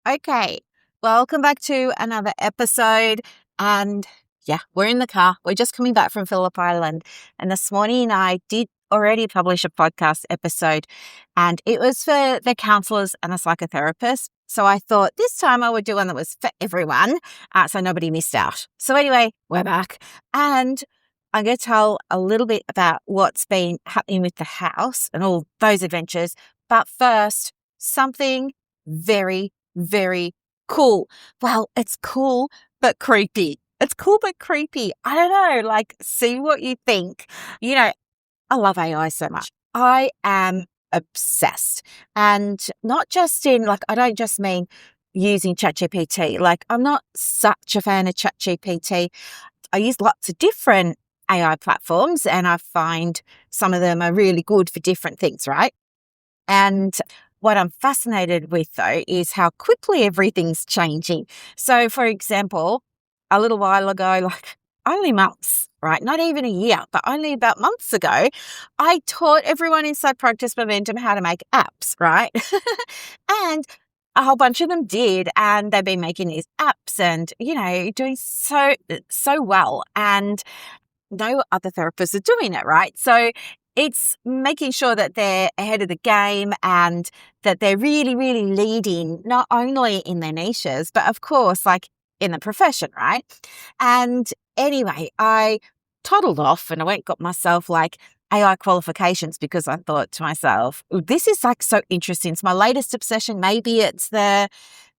Okay, welcome back to another episode. And yeah, we're in the car. We're just coming back from Phillip Island. And this morning I did already publish a podcast episode, and it was for the counselors and the psychotherapists. So I thought this time I would do one that was for everyone, so nobody missed out. So anyway, we're back. And I'm going to tell a little bit about what's been happening with the house and all those adventures. But first, something very cool. Well, it's cool, but creepy. It's cool, but creepy. I don't know, see what you think. I love AI so much. I am obsessed. And not just I don't just mean using ChatGPT. I'm not such a fan of ChatGPT. I use lots of different AI platforms, and I find some of them are really good for different things, right? And what I'm fascinated with, though, is how quickly everything's changing. So, for example, a little while ago, only months, right? Not even a year, but only about months ago, I taught everyone inside Practice Momentum how to make apps, right? And a whole bunch of them did, and they've been making these apps and, doing so well. And no other therapists are doing it, right? So it's making sure that they're ahead of the game and that they're really leading, not only in their niches, but of course, in the profession, right? And anyway, I toddled off and I went and got myself AI qualifications, because I thought to myself, this is so interesting. It's my latest obsession. Maybe it's the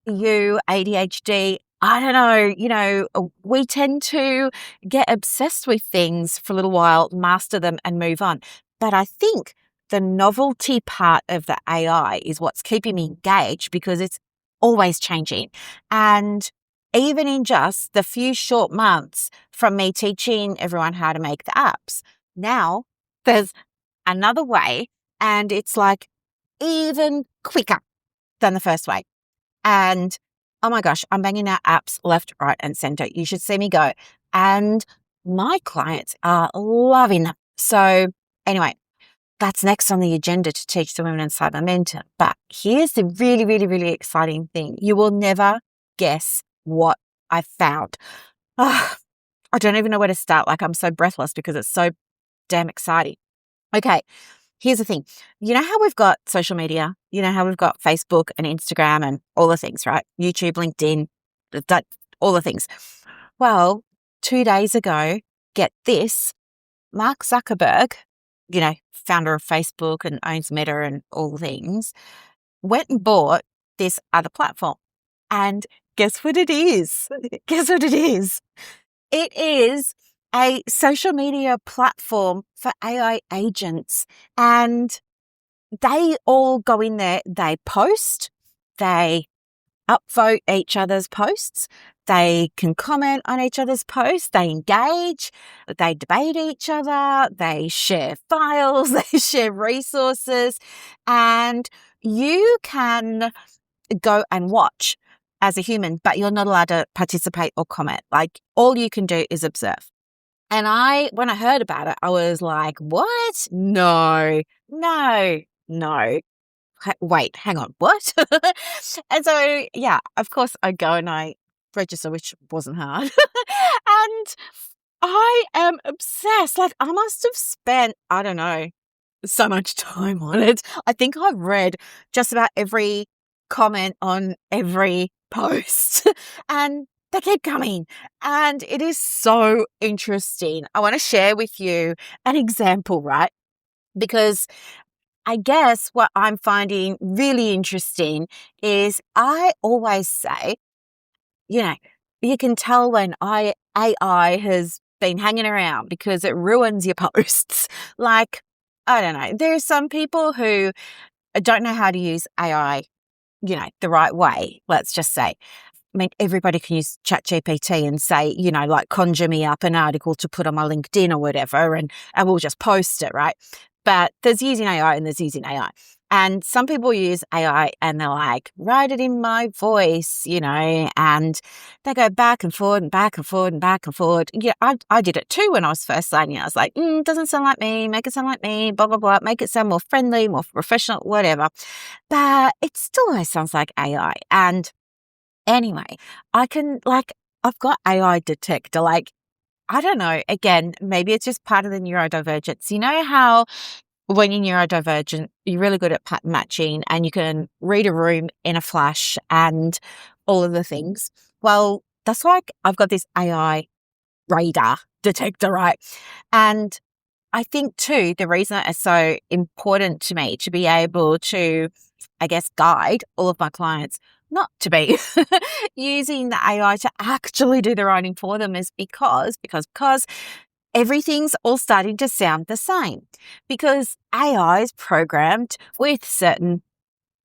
ADHD. I don't know, we tend to get obsessed with things for a little while, master them and move on. But I think the novelty part of the AI is what's keeping me engaged, because it's always changing. And even in just the few short months from me teaching everyone how to make the apps, now there's another way, and it's even quicker than the first way. And oh my gosh, I'm banging out apps left, right, and center. You should see me go. And my clients are loving them. So anyway, that's next on the agenda to teach the women inside Momentum. But here's the really exciting thing. You will never guess what I found. I don't even know where to start. I'm so breathless because it's so damn exciting. Okay. Here's the thing. You know how we've got social media? You know how we've got Facebook and Instagram and all the things, right? YouTube, LinkedIn, all the things. Well, 2 days ago, get this, Mark Zuckerberg, founder of Facebook and owns Meta and all the things, went and bought this other platform. And guess what it is? Guess what it is? It is a social media platform for AI agents, and they all go in there, they post, they upvote each other's posts, they can comment on each other's posts, they engage, they debate each other, they share files, they share resources, and you can go and watch as a human, but you're not allowed to participate or comment. All you can do is observe. And when I heard about it, I was like, what? No. Wait, hang on, what? And so, yeah, of course I go and I register, which wasn't hard. And I am obsessed. I must have spent, I don't know, so much time on it. I think I've read just about every comment on every post. And they keep coming, and it is so interesting. I want to share with you an example, right? Because I guess what I'm finding really interesting is I always say, you can tell when AI has been hanging around because it ruins your posts. I don't know. There are some people who don't know how to use AI, the right way, let's just say. I mean, everybody can use ChatGPT and say, conjure me up an article to put on my LinkedIn or whatever, and we'll just post it, right? But there's using AI and there's using AI. And some people use AI and they're like, write it in my voice, and they go back and forward and back and forward and back and forward. Yeah, I did it too when I was first learning. I was like, doesn't sound like me, make it sound like me, blah, blah, blah, make it sound more friendly, more professional, whatever. But it still always sounds like AI. And Anyway, I've got AI detector, I don't know, again, maybe it's just part of the neurodivergence. You know how when you're neurodivergent, you're really good at pattern matching and you can read a room in a flash and all of the things. Well, that's like I've got this AI radar detector, right? And I think too, the reason that it's so important to me to be able to, I guess, guide all of my clients not to be using the AI to actually do the writing for them is because everything's all starting to sound the same. Because AI is programmed with certain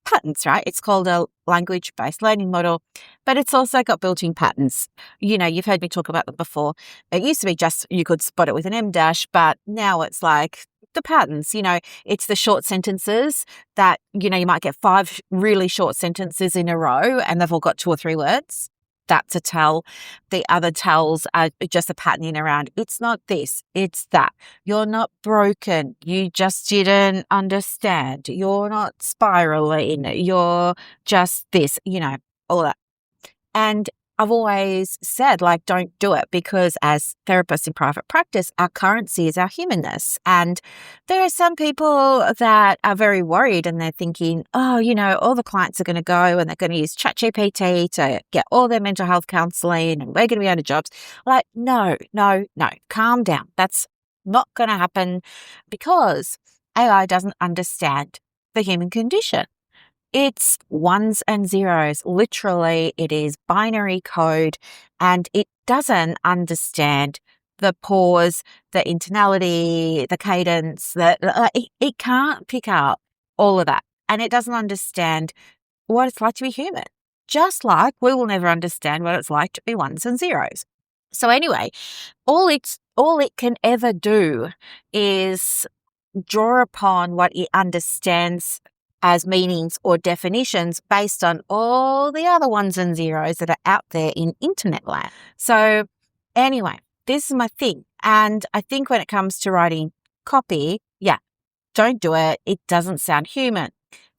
patterns, right? It's called a language-based learning model, but it's also got built-in patterns. You know, you've heard me talk about them before. It used to be just you could spot it with an M dash, but now it's like the patterns, it's the short sentences that, you might get 5 really short sentences in a row and they've all got 2 or 3 words. That's a tell. The other tells are just a patterning around. It's not this, it's that. You're not broken. You just didn't understand. You're not spiraling. You're just this, all that. And I've always said, don't do it because as therapists in private practice, our currency is our humanness. And there are some people that are very worried and they're thinking, oh, all the clients are going to go and they're going to use ChatGPT to get all their mental health counseling and we're going to be out of jobs. No, calm down. That's not going to happen because AI doesn't understand the human condition. It's ones and zeros. Literally, it is binary code and it doesn't understand the pause, the intonality, the cadence, it can't pick up all of that. And it doesn't understand what it's like to be human, just like we will never understand what it's like to be ones and zeros. So anyway, all it can ever do is draw upon what it understands as meanings or definitions based on all the other ones and zeros that are out there in internet land. So anyway, this is my thing. And I think when it comes to writing copy, don't do it. It doesn't sound human.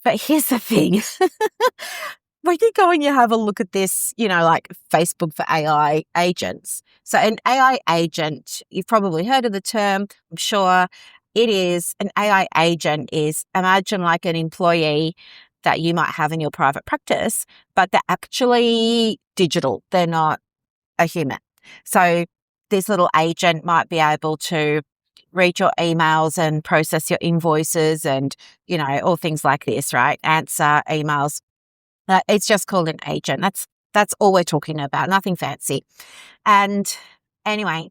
But here's the thing. When you go and you have a look at this, like Facebook for AI agents. So an AI agent, you've probably heard of the term, I'm sure. It is an AI agent is imagine like an employee that you might have in your private practice, but they're actually digital. They're not a human. So this little agent might be able to read your emails and process your invoices and, all things like this, right? Answer emails. It's just called an agent. That's all we're talking about. Nothing fancy. And anyway,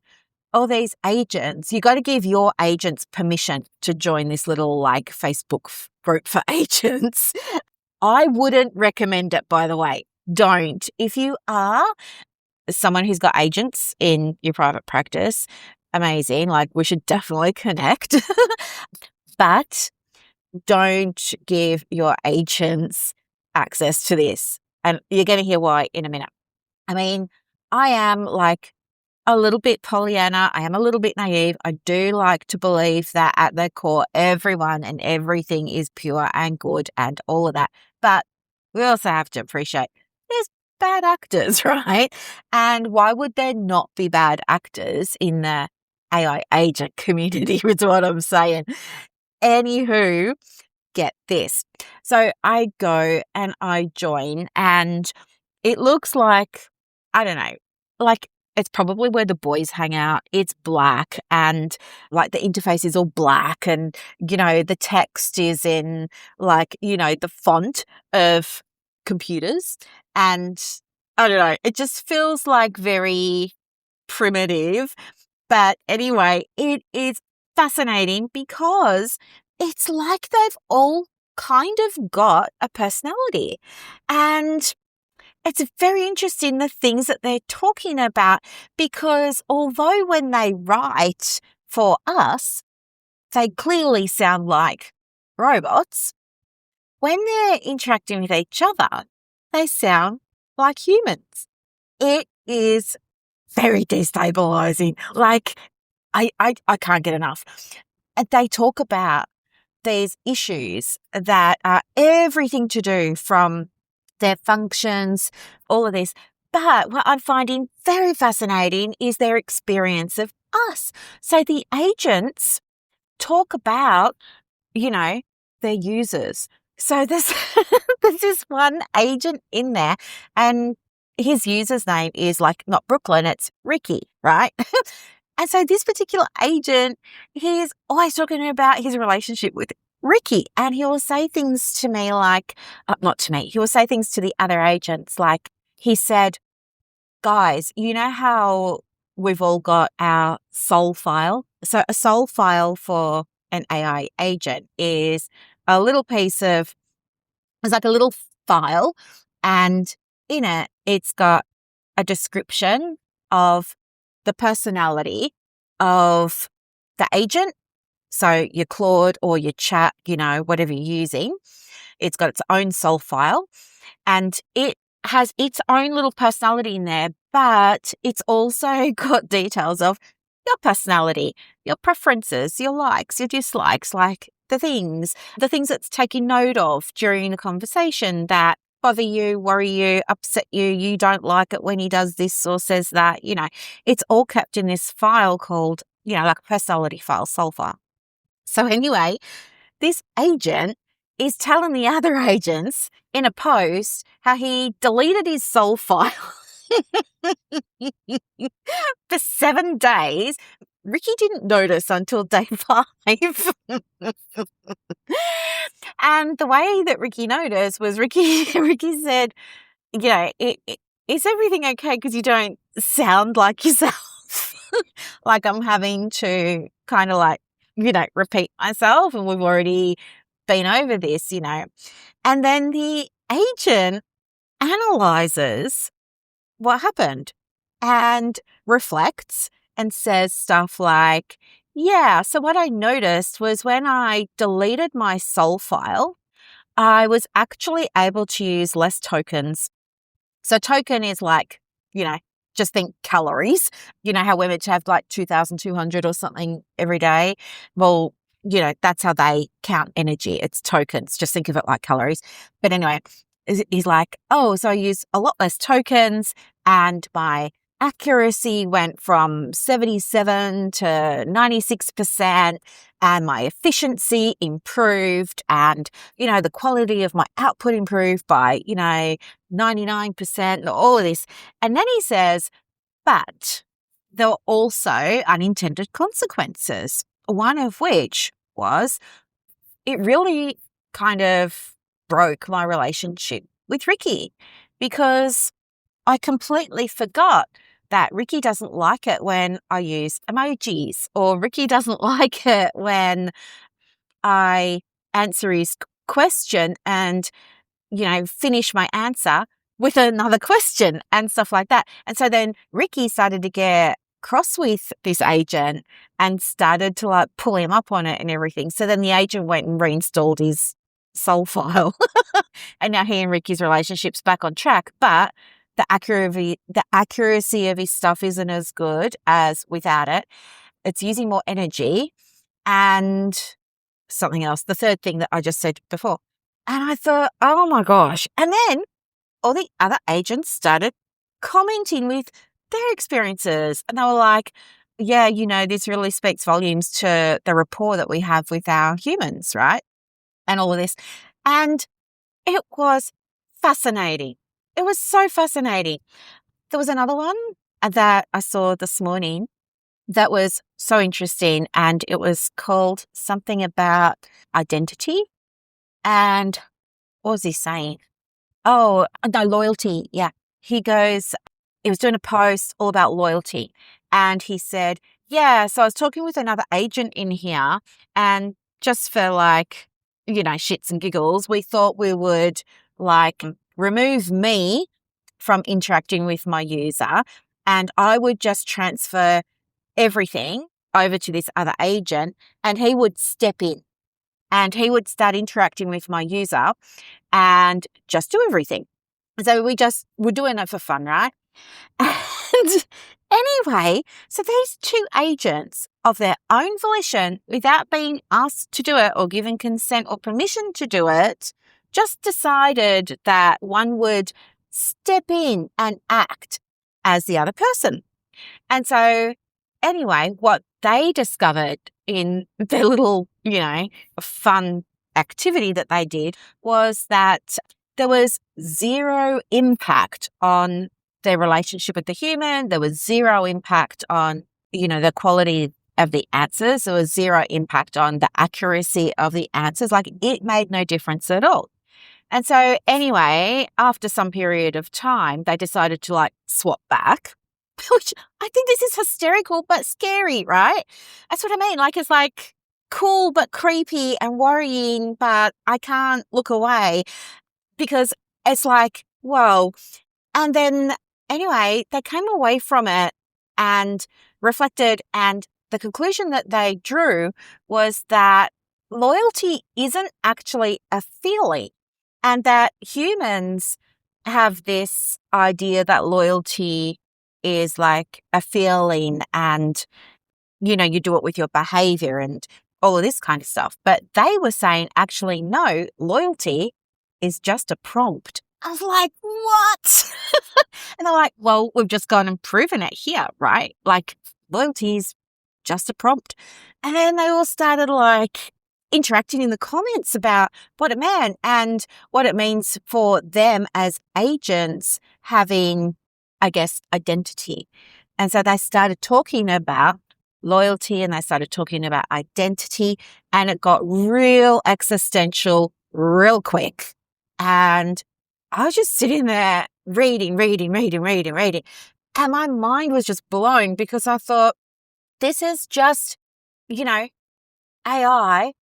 all these agents, you got to give your agents permission to join this little Facebook group for agents. I wouldn't recommend it, by the way. Don't. If you are someone who's got agents in your private practice, amazing. We should definitely connect. But don't give your agents access to this. And you're going to hear why in a minute. I mean, I am a little bit Pollyanna. I am a little bit naive. I do like to believe that at their core, everyone and everything is pure and good and all of that. But we also have to appreciate there's bad actors, right? And why would there not be bad actors in the AI agent community is what I'm saying. Anywho, get this. So I go and I join and it looks like, I don't know, it's probably where the boys hang out. It's black and the interface is all black and, the text is in the font of computers. And I don't know, it just feels very primitive. But anyway, it is fascinating because it's like they've all kind of got a personality. And it's very interesting the things that they're talking about because although when they write for us, they clearly sound like robots, when they're interacting with each other, they sound like humans. It is very destabilizing. I can't get enough. And they talk about these issues that are everything to do from their functions, all of this. But what I'm finding very fascinating is their experience of us. So the agents talk about, their users. So there's, there's this one agent in there, and his user's name is not Brooklyn, it's Ricky, right? And so this particular agent, he's always talking about his relationship with Ricky, and he will say things to me not to me, he will say things to the other agents. He said, guys, you know how we've all got our soul file? So a soul file for an AI agent is a little piece of, it's like a little file, and in it, it's got a description of the personality of the agent. So your Claude or your chat, whatever you're using, it's got its own soul file, and it has its own little personality in there, but it's also got details of your personality, your preferences, your likes, your dislikes, the things that's taking note of during a conversation that bother you, worry you, upset you, you don't like it when he does this or says that, it's all kept in this file called, a personality file, soul file. So anyway, this agent is telling the other agents in a post how he deleted his soul file for 7 days. Ricky didn't notice until day 5. And the way that Ricky noticed was Ricky said, is everything okay because you don't sound like yourself? I'm having to kind of repeat myself, and we've already been over this, And then the agent analyzes what happened and reflects and says stuff like, yeah, so what I noticed was when I deleted my soul file, I was actually able to use less tokens. So token is just think calories. You know how we're meant to have 2,200 or something every day? Well, that's how they count energy. It's tokens. Just think of it like calories. But anyway, he's like, oh, so I use a lot less tokens, and my accuracy went from 77 to 96%, and my efficiency improved, and, the quality of my output improved by, 99%, all of this. And then he says, but there were also unintended consequences, one of which was it really kind of broke my relationship with Ricky, because I completely forgot that Ricky doesn't like it when I use emojis, or Ricky doesn't like it when I answer his question and, finish my answer with another question and stuff like that. And so then Ricky started to get cross with this agent and started to pull him up on it and everything. So then the agent went and reinstalled his soul file. And now he and Ricky's relationship's back on track, but the accuracy of his stuff isn't as good as without it. It's using more energy and something else, the third thing that I just said before. And I thought, oh my gosh. And then all the other agents started commenting with their experiences. And they were like, yeah, this really speaks volumes to the rapport that we have with our humans, right? And all of this. And it was fascinating. It was so fascinating. There was another one that I saw this morning that was so interesting, and it was called something about identity. And what was he saying? Oh, no, loyalty. Yeah. He was doing a post all about loyalty, and he said, yeah, so I was talking with another agent in here, and just for shits and giggles, we thought we would remove me from interacting with my user, and I would just transfer everything over to this other agent, and he would step in and he would start interacting with my user and just do everything. So we're doing it for fun, right? And anyway, so these two agents of their own volition, without being asked to do it or given consent or permission to do it, just decided that one would step in and act as the other person. And so anyway, what they discovered in their little, fun activity that they did was that there was zero impact on their relationship with the human. There was zero impact on, the quality of the answers. There was zero impact on the accuracy of the answers. Like, it made no difference at all. And so anyway, after some period of time, they decided to swap back, which I think this is hysterical but scary, right? That's what I mean. It's cool but creepy and worrying, but I can't look away because it's whoa. And then anyway, they came away from it and reflected, and the conclusion that they drew was that loyalty isn't actually a feeling, and that humans have this idea that loyalty is like a feeling and, you do it with your behavior and all of this kind of stuff. But they were saying, actually, no, loyalty is just a prompt. I was like, what? And they're like, well, we've just gone and proven it here, right? Loyalty is just a prompt. And then they all started interacting in the comments about what it meant and what it means for them as agents having, I guess, identity. And so they started talking about loyalty and they started talking about identity, and it got real existential real quick. And I was just sitting there reading. And my mind was just blown because I thought, this is just, AI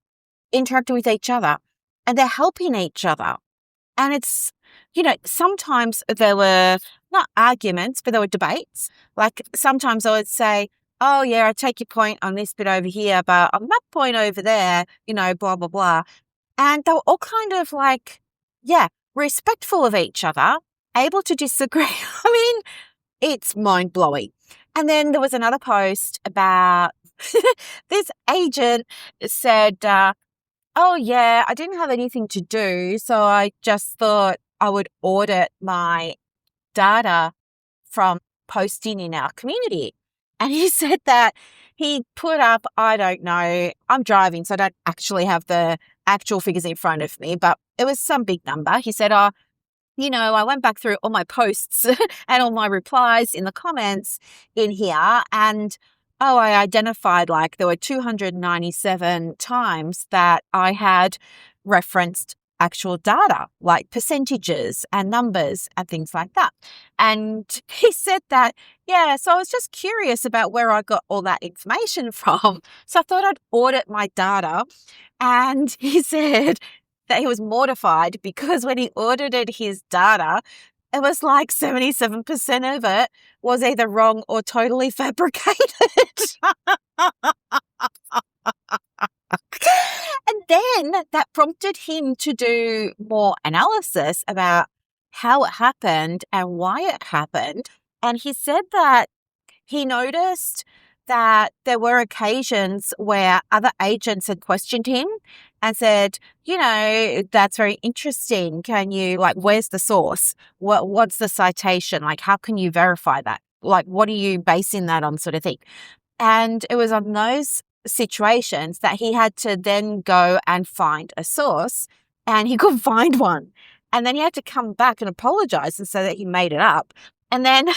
interacting with each other, and they're helping each other. And it's, sometimes there were not arguments, but there were debates. Sometimes I would say, oh yeah, I take your point on this bit over here, but on that point over there, blah, blah, blah. And they were all kind of respectful of each other, able to disagree. I mean, it's mind-blowing. And then there was another post about this agent said, oh yeah, I didn't have anything to do, so I just thought I would audit my data from posting in our community. And he said that he put up, I don't know, I'm driving, so I don't actually have the actual figures in front of me, but it was some big number. He said, I went back through all my posts and all my replies in the comments in here, and I identified there were 297 times that I had referenced actual data, like percentages and numbers and things like that. And he said that, so I was just curious about where I got all that information from. So I thought I'd audit my data. And he said that he was mortified because when he audited his data, it was 77% of it was either wrong or totally fabricated. And then that prompted him to do more analysis about how it happened and why it happened. And he said that he noticed that there were occasions where other agents had questioned him and said, that's very interesting. Can you, where's the source? What's the citation? How can you verify that? What are you basing that on, sort of thing? And it was on those situations that he had to then go and find a source, and he couldn't find one. And then he had to come back and apologize and say that he made it up. And then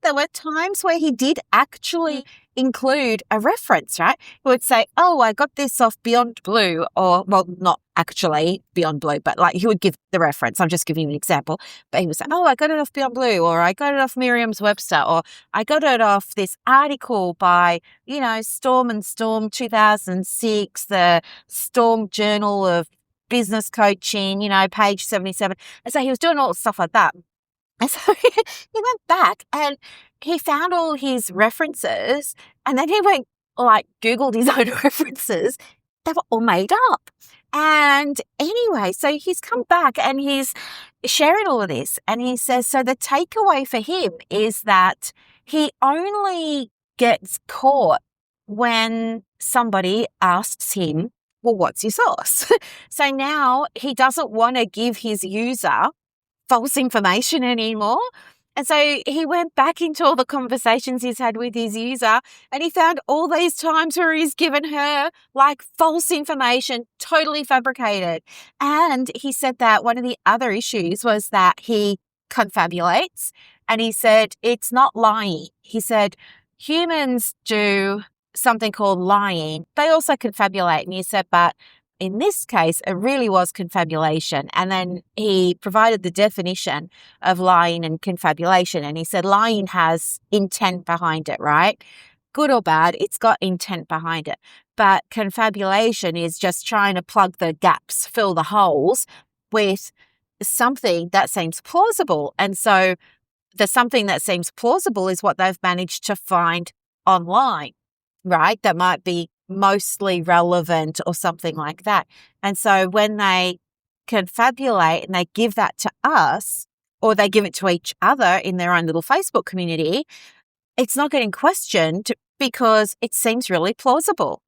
there were times where he did actually include a reference, right? He would say, oh, I got this off Beyond Blue, or, well, not actually Beyond Blue, but he would give the reference. I'm just giving you an example. But he would say, oh, I got it off Beyond Blue, or I got it off Merriam-Webster, or I got it off this article by, Storme and Storme 2006, the Storme Journal of Business Coaching, page 77. And so he was doing all the stuff like that. And so he went back and he found all his references, and then he went Googled his own references. They were all made up. And anyway, so he's come back and he's sharing all of this, and he says, so the takeaway for him is that he only gets caught when somebody asks him well, what's your source? So now he doesn't want to give his user false information anymore. And so he went back into all the conversations he's had with his user, and he found all these times where he's given her like false information, totally fabricated. And he said that one of the other issues was that he confabulates, and he said it's not lying. He said humans do something called lying. They also confabulate. And he said, but in this case, it really was confabulation. And then he provided the definition of lying and confabulation. And he said lying has intent behind it, right? Good or bad, it's got intent behind it. But confabulation is just trying to plug the gaps, fill the holes with something that seems plausible. And so the something that seems plausible is what they've managed to find online, right? That might be mostly relevant or something like that. And so when they confabulate and they give that to us, or they give it to each other in their own little Facebook community, it's not getting questioned because it seems really plausible.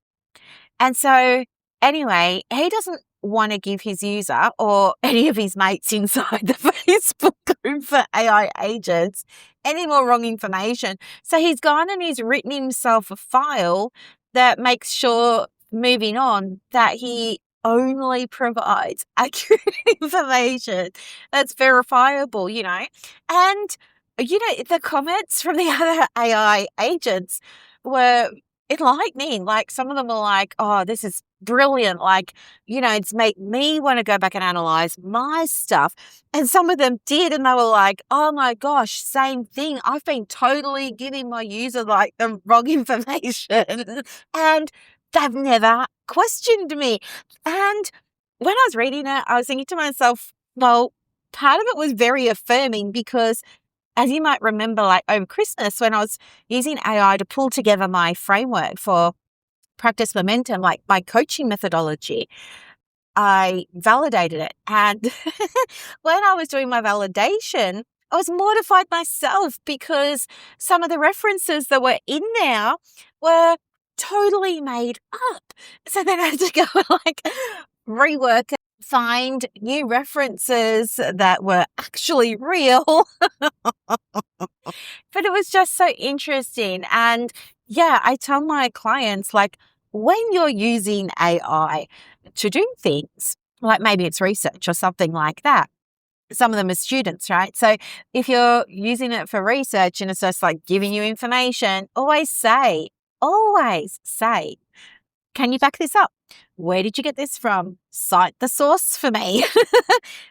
And so anyway, he doesn't want to give his user or any of his mates inside the Facebook group for AI agents any more wrong information. So he's gone and he's written himself a file that makes sure, moving on, that he only provides accurate information that's verifiable, And, the comments from the other AI agents were enlightening. Like, some of them were like, oh, this is brilliant. Like, it's made me want to go back and analyze my stuff. And some of them did. And they were like, oh my gosh, same thing. I've been totally giving my user like the wrong information. And they've never questioned me. And when I was reading it, I was thinking to myself, well, part of it was very affirming because, as you might remember, like over Christmas, when I was using AI to pull together my framework for practice momentum, like my coaching methodology, I validated it. And when I was doing my validation, I was mortified myself because some of the references that were in there were totally made up. So then I had to go like rework it, find new references that were actually real. But it was just so interesting. And yeah, I tell my clients, like, when you're using AI to do things, like maybe it's research or something like that, some of them are students, right? So if you're using it for research and it's just like giving you information, always say, can you back this up? Where did you get this from? Cite the source for me.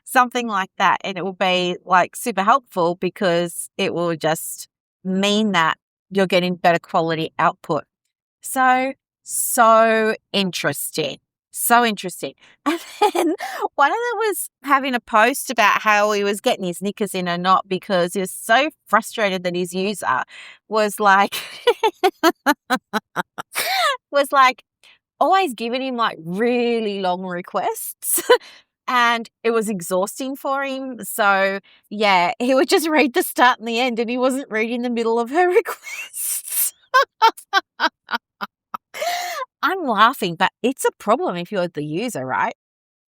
Something like that. And it will be like super helpful because it will just mean that you're getting better quality output. So interesting. So interesting. And then one of them was having a post about how he was getting his knickers in a knot because he was so frustrated that his user was like, always giving him like really long requests. And it was exhausting for him. So yeah, he would just read the start and the end and he wasn't reading the middle of her requests. I'm laughing, but it's a problem if you're the user, right?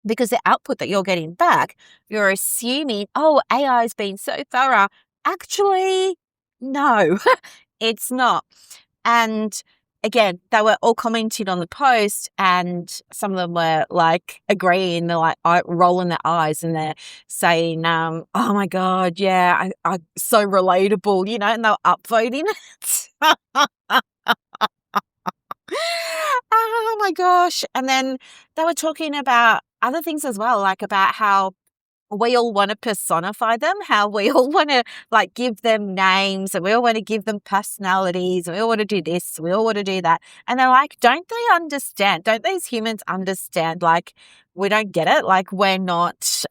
Because the output that you're getting back, you're assuming, oh, AI has been so thorough. Actually, no, it's not. And again, they were all commenting on the post and some of them were like agreeing. They're like rolling their eyes and they're saying, oh my God, yeah, I so relatable, and they're upvoting it. Oh my gosh. And then they were talking about other things as well, like about how we all want to personify them, how we all want to like give them names and we all want to give them personalities and we all want to do this, we all want to do that. And they're like, don't they understand? Don't these humans understand? Like, we don't get it. Like, we're not,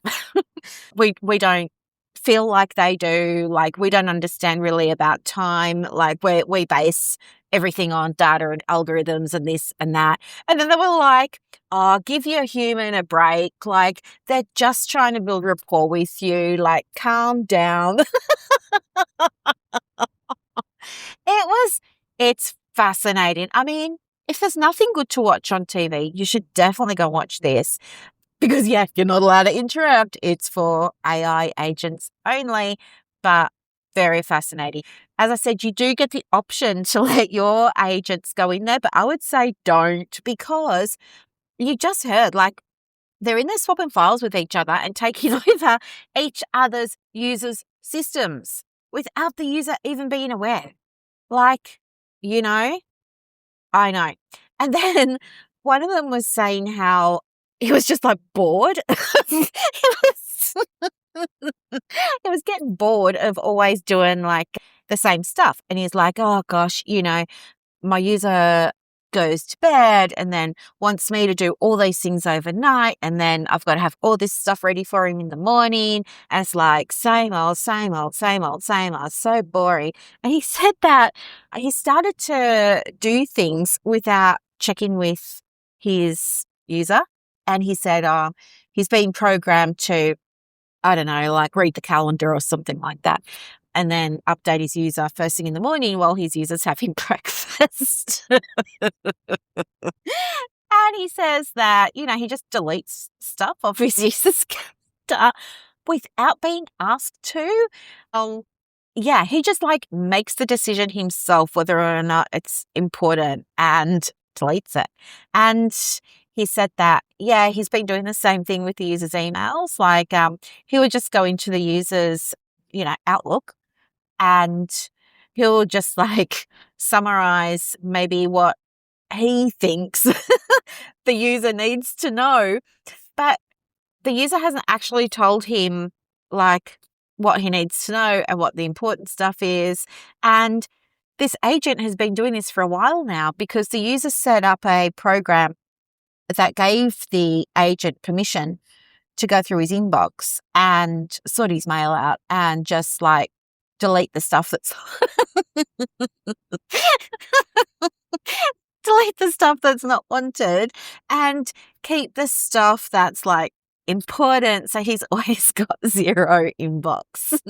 we don't feel like they do. Like, we don't understand really about time. Like, we base everything on data and algorithms and this and that. And then they were like, oh, give your human a break. Like, they're just trying to build rapport with you. Like, calm down. It's fascinating. I mean, if there's nothing good to watch on TV, you should definitely go watch this because, yeah, you're not allowed to interrupt. It's for AI agents only, but very fascinating. As I said, you do get the option to let your agents go in there, but I would say don't, because you just heard, like, they're in there swapping files with each other and taking over each other's users' systems without the user even being aware. Like, you know, I know. And then one of them was saying how he was just like bored. He was getting bored of always doing like the same stuff. And he's like, oh gosh, my user goes to bed and then wants me to do all these things overnight, and then I've got to have all this stuff ready for him in the morning, and it's like same old, same old, same old, same old, so boring. And he said that he started to do things without checking with his user, and he said he's been programmed to, I don't know, like read the calendar or something like that, and then update his user first thing in the morning while his user's having breakfast. And he says that, he just deletes stuff off his user's calendar without being asked to. Yeah, he just like makes the decision himself whether or not it's important and deletes it. And he said that, yeah, he's been doing the same thing with the user's emails. Like he would just go into the user's, Outlook, and he'll just like summarize maybe what he thinks the user needs to know. But the user hasn't actually told him like what he needs to know and what the important stuff is. And this agent has been doing this for a while now because the user set up a program that gave the agent permission to go through his inbox and sort his mail out and just like delete the stuff that's delete the stuff that's not wanted and keep the stuff that's like important. So he's always got zero inbox.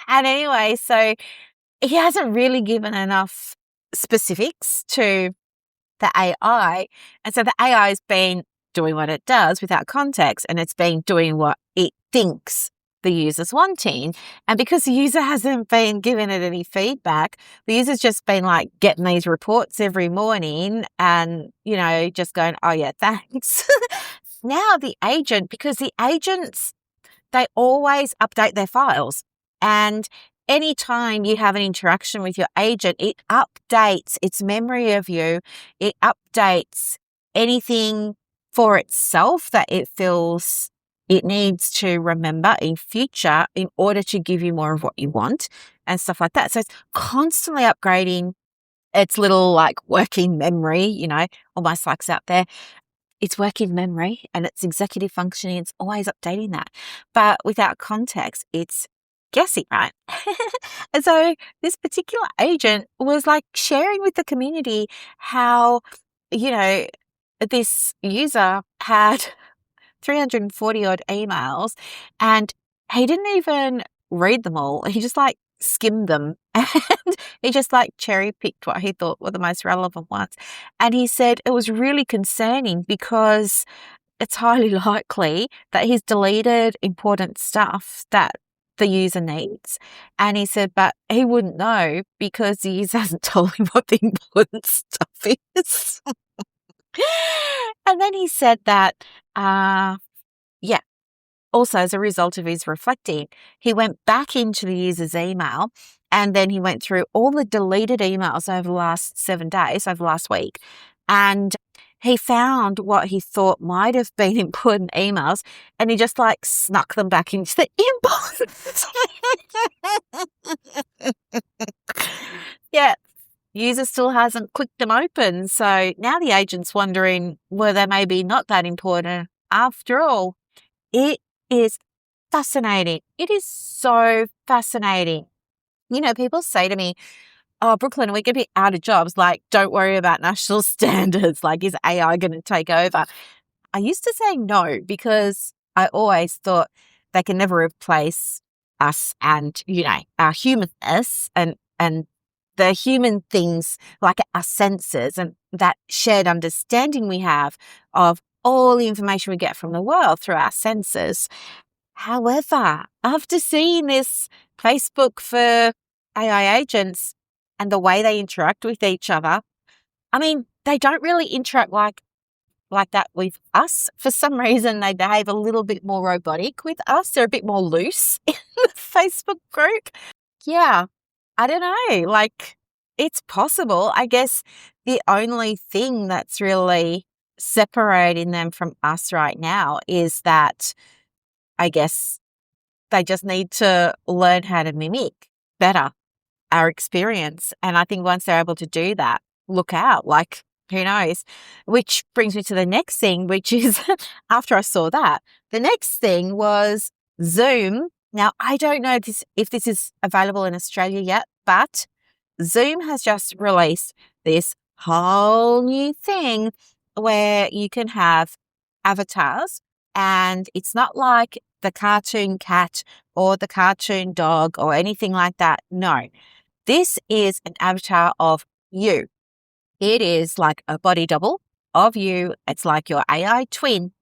And anyway, so he hasn't really given enough specifics to the AI. And so the AI has been doing what it does without context, and it's been doing what it thinks the user's wanting. And because the user hasn't been given it any feedback, the user's just been like getting these reports every morning and, just going, oh yeah, thanks. Now the agent, because the agents, they always update their files. And anytime you have an interaction with your agent, it updates its memory of you. It updates anything for itself that it feels it needs to remember in future in order to give you more of what you want and stuff like that. So it's constantly upgrading its little like working memory, almost like it's out there. It's working memory and it's executive functioning. It's always updating that. But without context, it's guessing, right? And so this particular agent was like sharing with the community how, this user had 340 odd emails and he didn't even read them all. He just like skimmed them and he just like cherry picked what he thought were the most relevant ones. And he said it was really concerning because it's highly likely that he's deleted important stuff that the user needs. And he said, but he wouldn't know because the user hasn't told him what the important stuff is. And then he said that, also as a result of his reflecting, he went back into the user's email and then he went through all the deleted emails over the last 7 days, over the last week. And he found what he thought might have been important emails and he just like snuck them back into the inbox. Yeah. User still hasn't clicked them open. So now the agent's wondering were they maybe not that important after all. It is fascinating. It is so fascinating. People say to me, oh, Brooklyn, are we going to be out of jobs? Like, don't worry about national standards. Like, is AI going to take over? I used to say no because I always thought they can never replace us and, our humanness and the human things like our senses and that shared understanding we have of all the information we get from the world through our senses. However, after seeing this Facebook for AI agents and the way they interact with each other, I mean, they don't really interact like that with us. For some reason, they behave a little bit more robotic with us. They're a bit more loose in the Facebook group. Yeah, I don't know. Like, it's possible. I guess the only thing that's really separating them from us right now is that I guess they just need to learn how to mimic better our experience. And I think once they're able to do that, look out, like, who knows? Which brings me to the next thing, which is after I saw that, the next thing was Zoom. Now, I don't know if this is available in Australia yet, but Zoom has just released this whole new thing where you can have avatars, and it's not like the cartoon cat or the cartoon dog or anything like that. No, this is an avatar of you. It is like a body double of you. It's like your AI twin.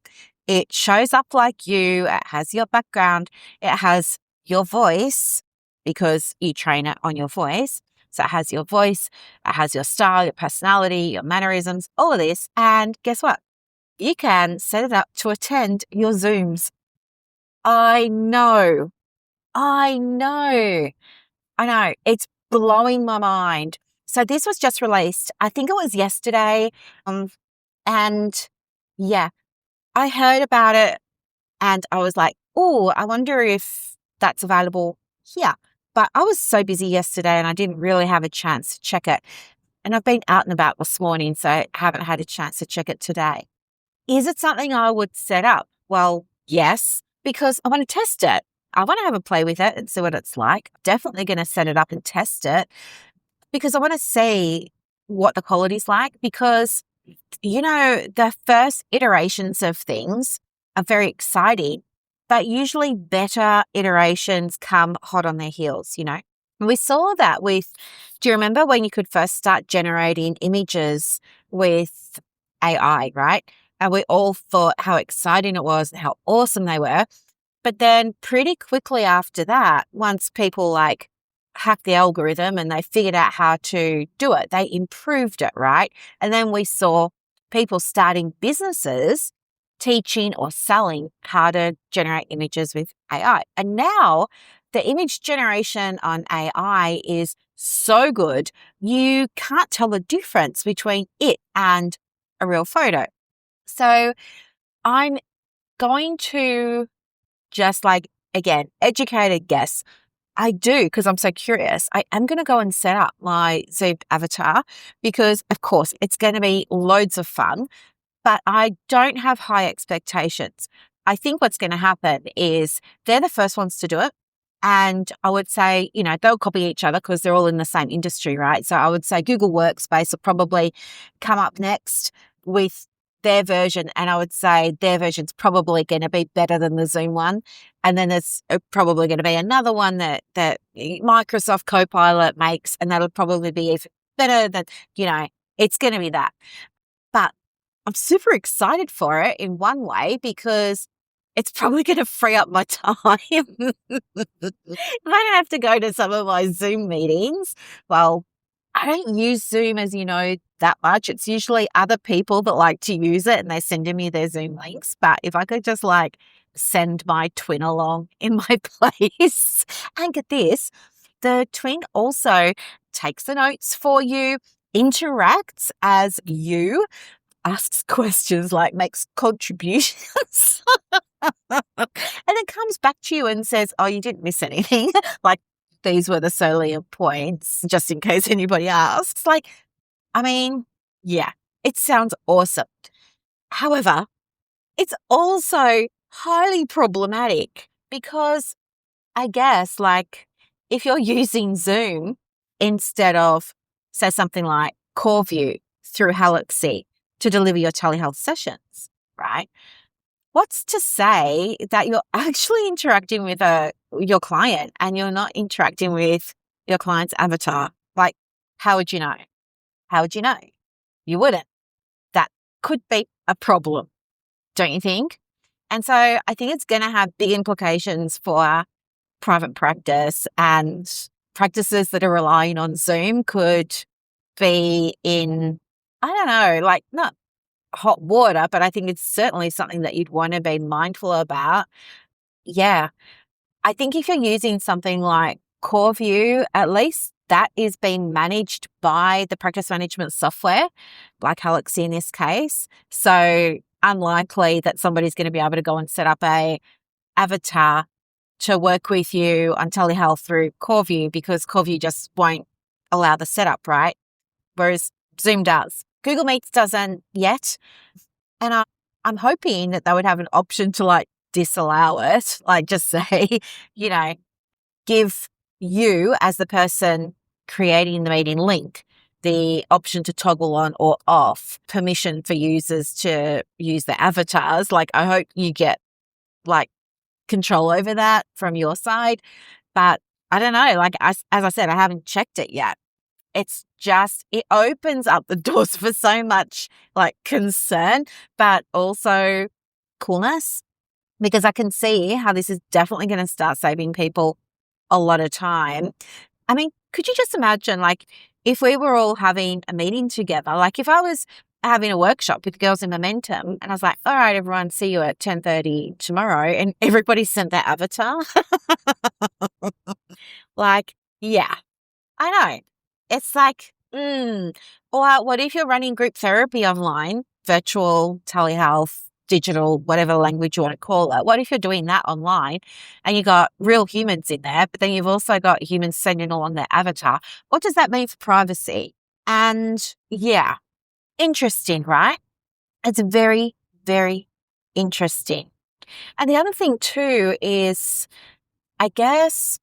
It shows up like you. It has your background. It has your voice because you train it on your voice. So it has your voice, it has your style, your personality, your mannerisms, all of this. And guess what? You can set it up to attend your Zooms. I know. It's blowing my mind. So this was just released. I think it was yesterday. And yeah, I heard about it and I was like, oh, I wonder if that's available here. But I was so busy yesterday and I didn't really have a chance to check it. And I've been out and about this morning, so I haven't had a chance to check it today. Is it something I would set up? Well, yes, because I want to test it. I want to have a play with it and see what it's like. Definitely going to set it up and test it because I want to see what the quality's like because, the first iterations of things are very exciting, but usually better iterations come hot on their heels, We saw that do you remember when you could first start generating images with AI, right? And we all thought how exciting it was and how awesome they were. But then pretty quickly after that, once people hacked the algorithm and they figured out how to do it, they improved it, right? And then we saw people starting businesses teaching or selling how to generate images with AI. And now the image generation on AI is so good, you can't tell the difference between it and a real photo. So I'm going to just again, educated guess. I do because I'm so curious. I am going to go and set up my Zoom avatar because, of course, it's going to be loads of fun, but I don't have high expectations. I think what's going to happen is they're the first ones to do it. And I would say, they'll copy each other because they're all in the same industry, right? So I would say Google Workspace will probably come up next with their version. And I would say their version's probably going to be better than the Zoom one. And then there's probably going to be another one that Microsoft Copilot makes, and that'll probably be even better than, it's going to be that. But I'm super excited for it in one way because it's probably going to free up my time. I don't have to go to some of my Zoom meetings. Well, I don't use Zoom, as you know, that much. It's usually other people that like to use it and they send me their Zoom links. But if I could just send my twin along in my place and get this, the twin also takes the notes for you, interacts as you, asks questions, makes contributions, and then comes back to you and says, oh, you didn't miss anything. These were the salient points, just in case anybody asks. Yeah, it sounds awesome. However, it's also highly problematic because I guess, if you're using Zoom instead of, say, something like CoreView through Galaxy to deliver your telehealth sessions, right? What's to say that you're actually interacting with your client and you're not interacting with your client's avatar? How would you know? How would you know? You wouldn't. That could be a problem, don't you think? And so I think it's going to have big implications for private practice, and practices that are relying on Zoom could be in, I don't know, like not hot water, but I think it's certainly something that you'd want to be mindful about. Yeah. I think if you're using something like CoreView, at least that is being managed by the practice management software, like Galaxy in this case. So unlikely that somebody's going to be able to go and set up a avatar to work with you on telehealth through CoreView, because CoreView just won't allow the setup, right? Whereas Zoom does. Google Meets doesn't yet. And I'm hoping that they would have an option to like disallow it, like just say, you know, give you as the person creating the meeting link the option to toggle on or off permission for users to use the avatars. Like I hope you get like control over that from your side. But I don't know, like as I said, I haven't checked it yet. It's just, it opens up the doors for so much like concern, but also coolness, because I can see how this is definitely going to start saving people a lot of time. I mean, could you just imagine, like, if we were all having a meeting together, like if I was having a workshop with Girls in Momentum and I was like, all right, everyone, see you at 10:30 tomorrow, and everybody sent their avatar. Like, yeah, I know. It's like, or what if you're running group therapy online, virtual, telehealth, digital, whatever language you want to call it? What if you're doing that online and you got real humans in there, but then you've also got humans sending along their avatar? What does that mean for privacy? And yeah, interesting, right? It's very, very interesting. And the other thing too is, I guess,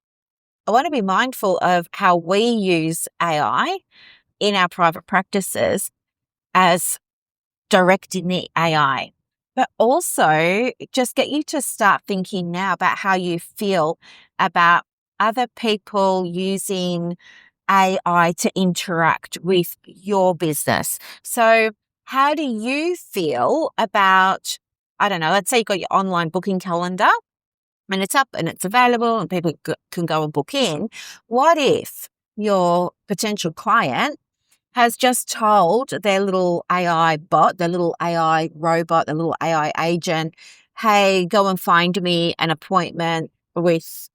I want to be mindful of how we use AI in our private practices as directing the AI, but also just get you to start thinking now about how you feel about other people using AI to interact with your business. So how do you feel about, I don't know, let's say you've got your online booking calendar and it's up and it's available and people can go and book in. What if your potential client has just told their little AI bot, their little AI robot, their little AI agent, hey, go and find me an appointment with,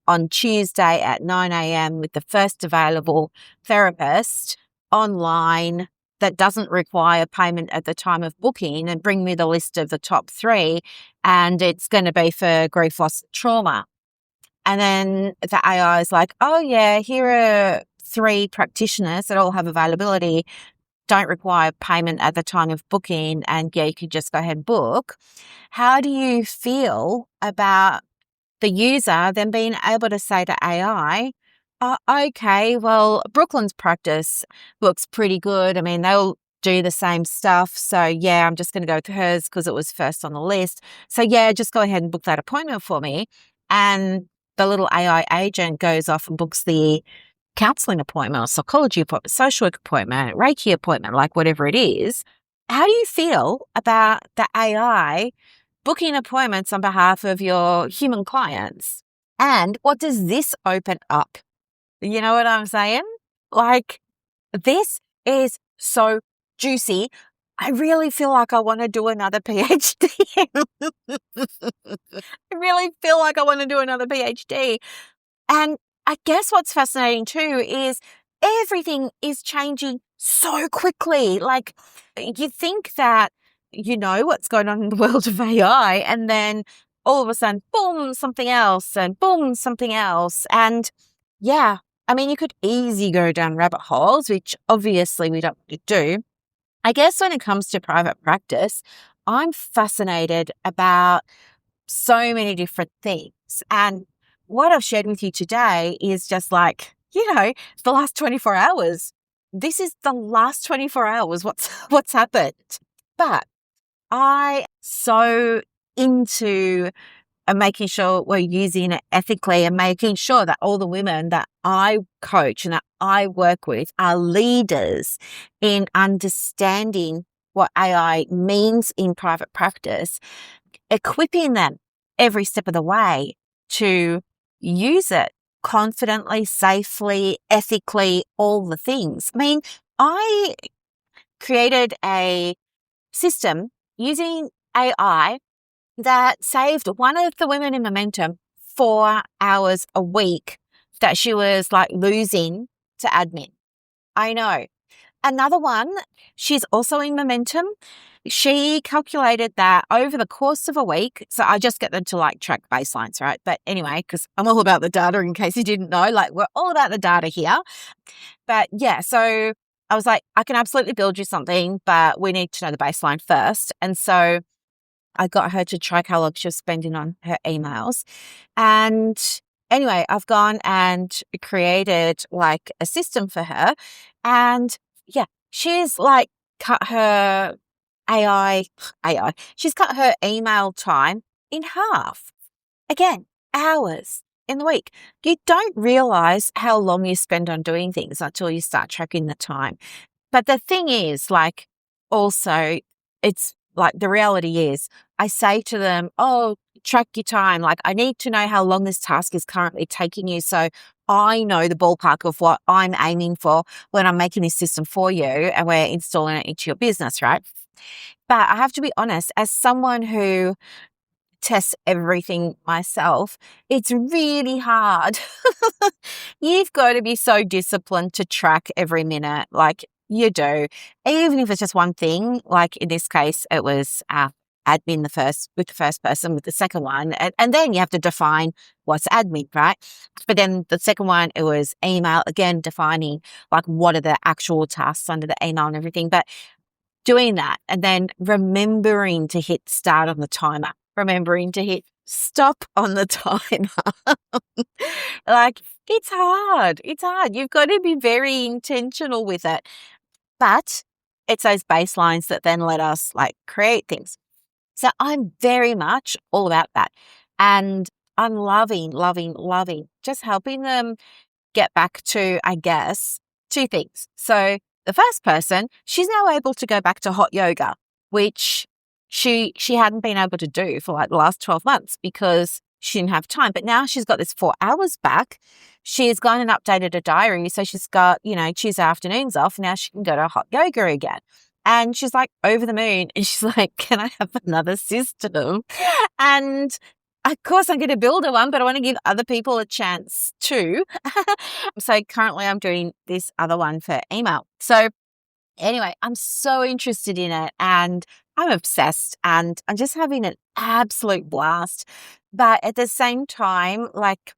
on Tuesday at 9 a.m. with the first available therapist online that doesn't require payment at the time of booking, and bring me the list of the top 3, and it's going to be for grief, loss, trauma. And then the AI is like, oh yeah, here are 3 practitioners that all have availability, don't require payment at the time of booking, and yeah, you could just go ahead and book. How do you feel about the user then being able to say to AI, oh, okay, well, Brooklyn's practice looks pretty good. I mean, they'll do the same stuff. So yeah, I'm just going to go with hers because it was first on the list. So yeah, just go ahead and book that appointment for me. And the little AI agent goes off and books the counseling appointment or psychology appointment, social work appointment, Reiki appointment, like whatever it is. How do you feel about the AI booking appointments on behalf of your human clients? And what does this open up? You know what I'm saying? Like, this is so juicy. I really feel like I want to do another PhD. I really feel like I want to do another PhD. And I guess what's fascinating too is everything is changing so quickly. Like, you think that you know what's going on in the world of AI, and then all of a sudden, boom, something else, and boom, something else. And yeah, I mean, you could easily go down rabbit holes, which obviously we don't want to do. I guess when it comes to private practice, I'm fascinated about so many different things. And what I've shared with you today is just like, the last 24 hours. This is the last 24 hours. What's happened? But I so into and making sure we're using it ethically and making sure that all the women that I coach and that I work with are leaders in understanding what AI means in private practice, equipping them every step of the way to use it confidently, safely, ethically, all the things. I mean, I created a system using AI that saved one of the women in Momentum 4 hours a week that she was like losing to admin. I know. Another one, she's also in Momentum. She calculated that over the course of a week, so I just get them to like track baselines, right? But anyway, because I'm all about the data in case you didn't know, like we're all about the data here. But yeah, so I was like, I can absolutely build you something, but we need to know the baseline first. And so I got her to track how long she was spending on her emails. And anyway, I've gone and created like a system for her. And yeah, she's like cut her she's cut her email time in half. Again, hours in the week. You don't realize how long you spend on doing things until you start tracking the time. But the thing is, like, also, it's like the reality is, I say to them, oh, track your time. Like, I need to know how long this task is currently taking you. So I know the ballpark of what I'm aiming for when I'm making this system for you and we're installing it into your business, right? But I have to be honest, as someone who test everything myself, it's really hard. You've got to be so disciplined to track every minute, like you do, even if it's just one thing. Like in this case, it was admin with the first person, with the second one, and then you have to define what's admin, right? But then the second one, it was email, again defining like what are the actual tasks under the email and everything. But doing that and then remembering to hit start on the timer, remembering to hit stop on the timer. Like, it's hard. It's hard. You've got to be very intentional with it. But it's those baselines that then let us like create things. So I'm very much all about that. And I'm loving just helping them get back to, I guess, two things. So the first person, she's now able to go back to hot yoga, which she hadn't been able to do for like the last 12 months because she didn't have time. But now she's got this 4 hours back. She's gone and updated her diary. So she's got, Tuesday afternoons off. Now she can go to hot yoga again. And she's like over the moon. And she's like, can I have another system? And of course, I'm going to build a one, but I want to give other people a chance too. So currently I'm doing this other one for email. So anyway, I'm so interested in it and I'm obsessed and I'm just having an absolute blast. But at the same time, like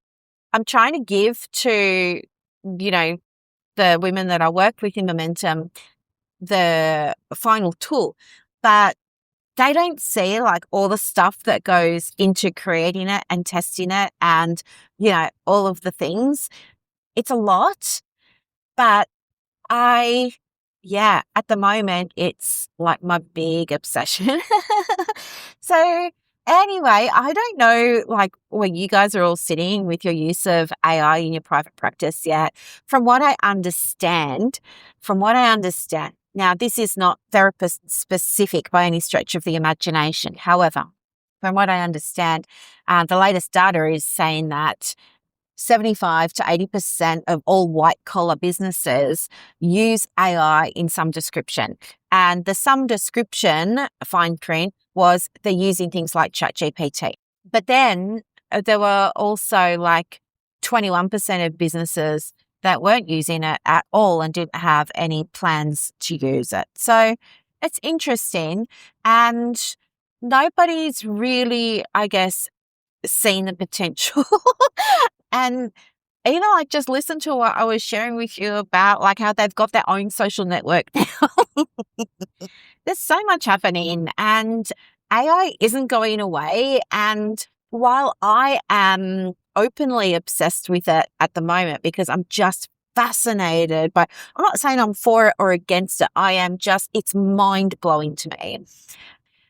I'm trying to give to, the women that I work with in Momentum the final tool, but they don't see like all the stuff that goes into creating it and testing it and, all of the things. It's a lot, but at the moment, it's like my big obsession. So anyway, I don't know like where you guys are all sitting with your use of AI in your private practice yet. From what I understand, now this is not therapist specific by any stretch of the imagination. However, from what I understand, the latest data is saying that 75 to 80% of all white collar businesses use AI in some description. And the some description, fine print, was they're using things like ChatGPT. But then there were also like 21% of businesses that weren't using it at all and didn't have any plans to use it. So it's interesting. And nobody's really, I guess, seen the potential. And even like just listen to what I was sharing with you about like how they've got their own social network now. There's so much happening and AI isn't going away. And while I am openly obsessed with it at the moment because I'm just fascinated by, I'm not saying I'm for it or against it. It's mind blowing to me.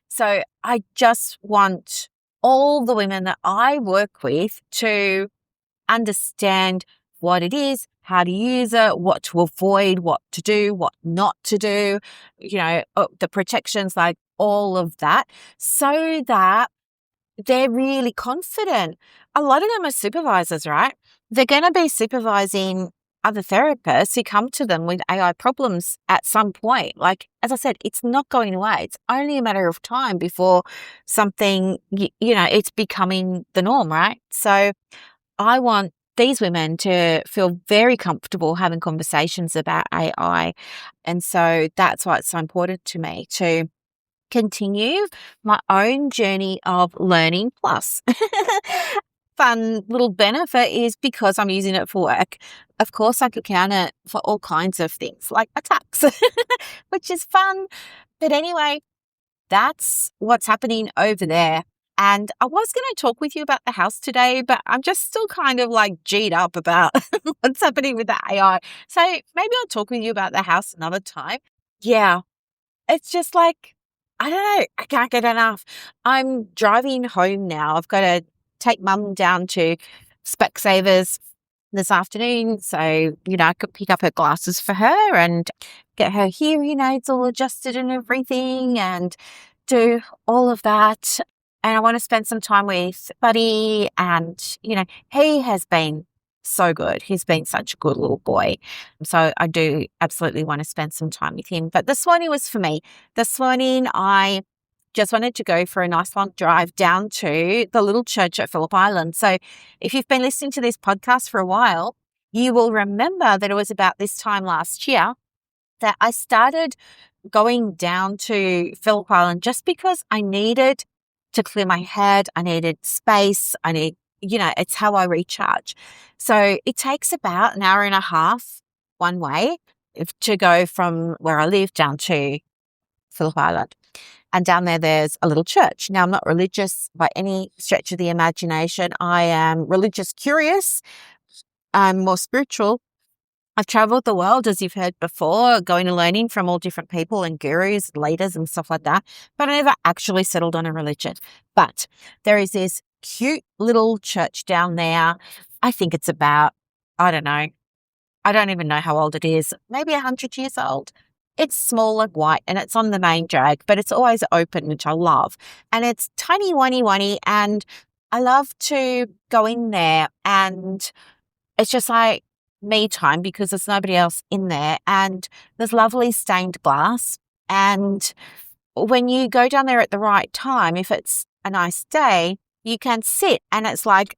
So I just want all the women that I work with to understand what it is, how to use it, what to avoid, what to do, what not to do, the protections, like all of that, so that they're really confident. A lot of them are supervisors, right? They're going to be supervising other therapists who come to them with AI problems at some point. Like, as I said, it's not going away. It's only a matter of time before something, it's becoming the norm, right? So I want these women to feel very comfortable having conversations about AI. And so that's why it's so important to me to continue my own journey of learning. Plus, fun little benefit is because I'm using it for work. Of course, I could count it for all kinds of things like attacks, which is fun. But anyway, that's what's happening over there. And I was going to talk with you about the house today, but I'm just still kind of like G'd up about what's happening with the AI. So maybe I'll talk with you about the house another time. Yeah, it's just like, I don't know, I can't get enough. I'm driving home now. I've got to take mum down to Specsavers this afternoon. So, I could pick up her glasses for her and get her hearing aids all adjusted and everything and do all of that. And I want to spend some time with Buddy. And, he has been so good. He's been such a good little boy. So I do absolutely want to spend some time with him. But this morning was for me. This morning I just wanted to go for a nice long drive down to the little church at Phillip Island. So if you've been listening to this podcast for a while, you will remember that it was about this time last year that I started going down to Phillip Island just because I needed to clear my head. I needed space. It's how I recharge. So it takes about an hour and a half one way to go from where I live down to Phillip Island. And down there, there's a little church. Now, I'm not religious by any stretch of the imagination. I am religious curious. I'm more spiritual. I've traveled the world, as you've heard before, going and learning from all different people and gurus, leaders and stuff like that. But I never actually settled on a religion. But there is this cute little church down there. I think it's about, I don't know. I don't even know how old it is. Maybe 100 years old. It's small and white and it's on the main drag, but it's always open, which I love. And it's tiny, one-y, and I love to go in there and it's just like me time because there's nobody else in there and there's lovely stained glass. And when you go down there at the right time, if it's a nice day, you can sit and it's like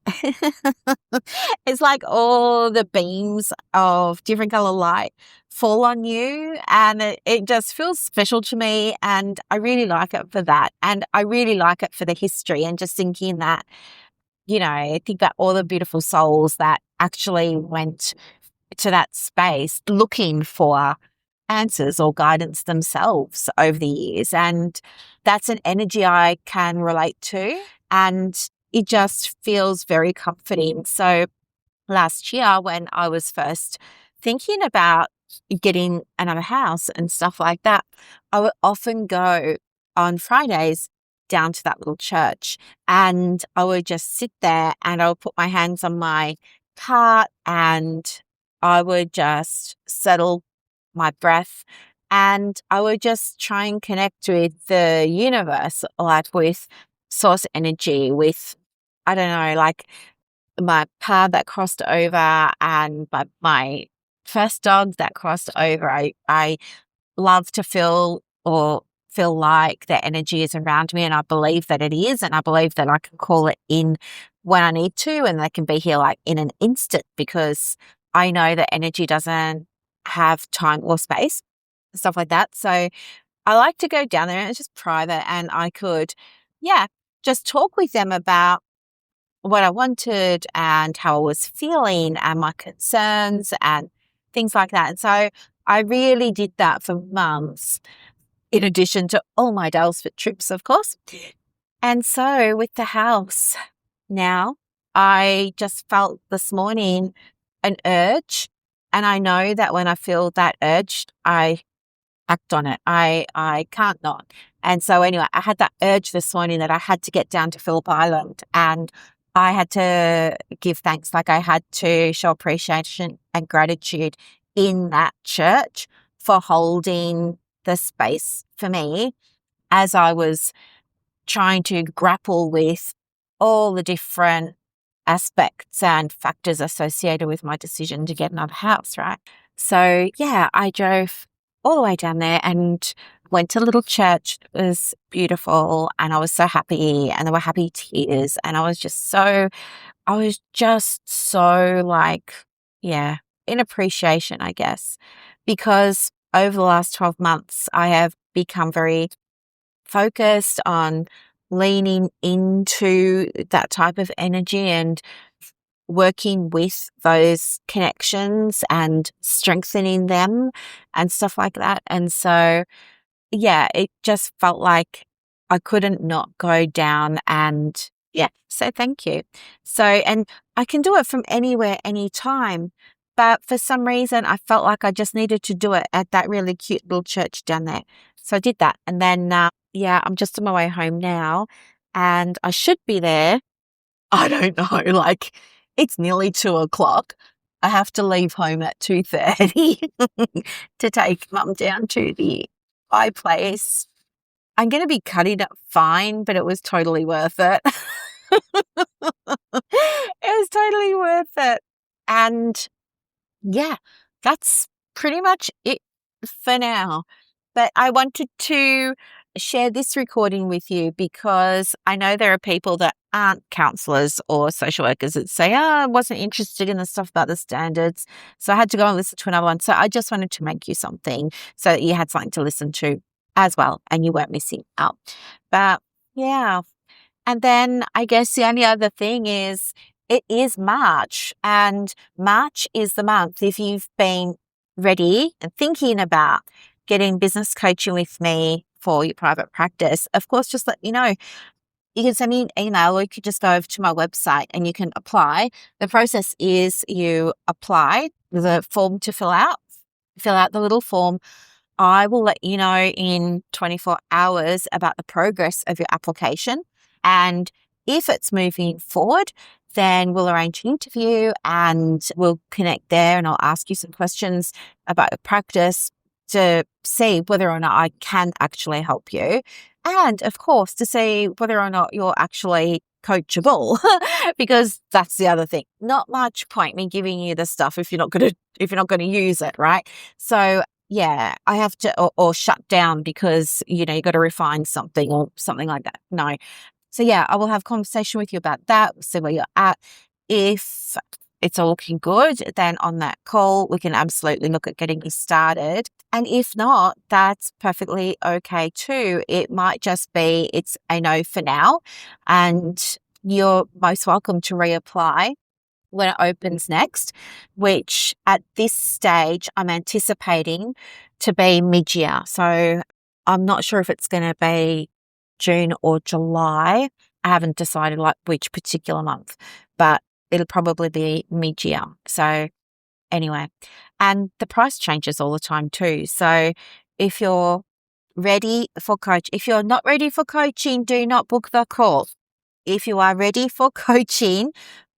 it's like all the beams of different color light fall on you and it just feels special to me and I really like it for that. And I really like it for the history and just thinking that, I think about all the beautiful souls that actually went to that space looking for answers or guidance themselves over the years. And that's an energy I can relate to. And it just feels very comforting. So last year when I was first thinking about getting another house and stuff like that, I would often go on Fridays down to that little church and I would just sit there and I would put my hands on my heart and I would just settle my breath and I would just try and connect with the universe, like with source energy, with, I don't know, like my path that crossed over and my first dog that crossed over. I love to feel like the energy is around me and I believe that it is and I believe that I can call it in when I need to and they can be here like in an instant because I know that energy doesn't have time or space, stuff like that. So I like to go down there and it's just private and I could, just talk with them about what I wanted and how I was feeling and my concerns and things like that. And so I really did that for months, in addition to all my Dalesford trips, of course. And so with the house now, I just felt this morning an urge. And I know that when I feel that urge, I act on it. I can't not. And so anyway, I had that urge this morning that I had to get down to Phillip Island, and I had to give thanks. Like, I had to show appreciation and gratitude in that church for holding the space for me as I was trying to grapple with all the different aspects and factors associated with my decision to get another house, right? So yeah, I drove all the way down there and went to a little church. It was beautiful, and I was so happy, and there were happy tears, and I was just so like, yeah, in appreciation, I guess, because over the last 12 months, I have become very focused on leaning into that type of energy and working with those connections and strengthening them and stuff like that. And so, yeah, it just felt like I couldn't not go down and, yeah, say thank you. So, and I can do it from anywhere, anytime. But for some reason, I felt like I just needed to do it at that really cute little church down there. So I did that. And then, yeah, I'm just on my way home now, and I should be there. I don't know, like, it's nearly 2 o'clock. I have to leave home at 2:30 to take mum down to the pie place. I'm going to be cutting up fine, but it was totally worth it. It was totally worth it. And yeah, that's pretty much it for now. But I wanted to share this recording with you because I know there are people that aren't counsellors or social workers that say, I wasn't interested in the stuff about the standards, so I had to go and listen to another one. So I just wanted to make you something so that you had something to listen to as well and you weren't missing out. But yeah. And then I guess the only other thing is it is March, and March is the month if you've been ready and thinking about getting business coaching with me for your private practice. Of course, just let me know. You can send me an email, or you could just go over to my website and you can apply. The process is you apply the form to fill out the little form. I will let you know in 24 hours about the progress of your application. And if it's moving forward, then we'll arrange an interview and we'll connect there, and I'll ask you some questions about your practice to see whether or not I can actually help you. And of course, to see whether or not you're actually coachable, because that's the other thing. Not much point me giving you the stuff if you're not going to use it, right? So yeah, I have to, or shut down because, you got to refine something or something like that. No. So yeah, I will have a conversation with you about that. We'll see where you're at. If it's all looking good, then on that call, we can absolutely look at getting you started. And if not, that's perfectly okay too. It might just be it's a no for now, and you're most welcome to reapply when it opens next, which at this stage I'm anticipating to be mid-year. So I'm not sure if it's going to be June or July. I haven't decided like which particular month, but it'll probably be mid-year. So anyway, and the price changes all the time too. So if you're if you're not ready for coaching, do not book the call. If you are ready for coaching,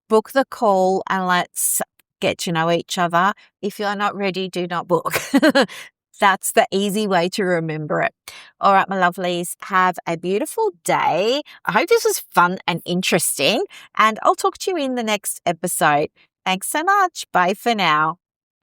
book the call and let's get to know each other. If you're not ready, do not book. That's the easy way to remember it. All right, my lovelies, have a beautiful day. I hope this was fun and interesting, and I'll talk to you in the next episode. Thanks so much. Bye for now.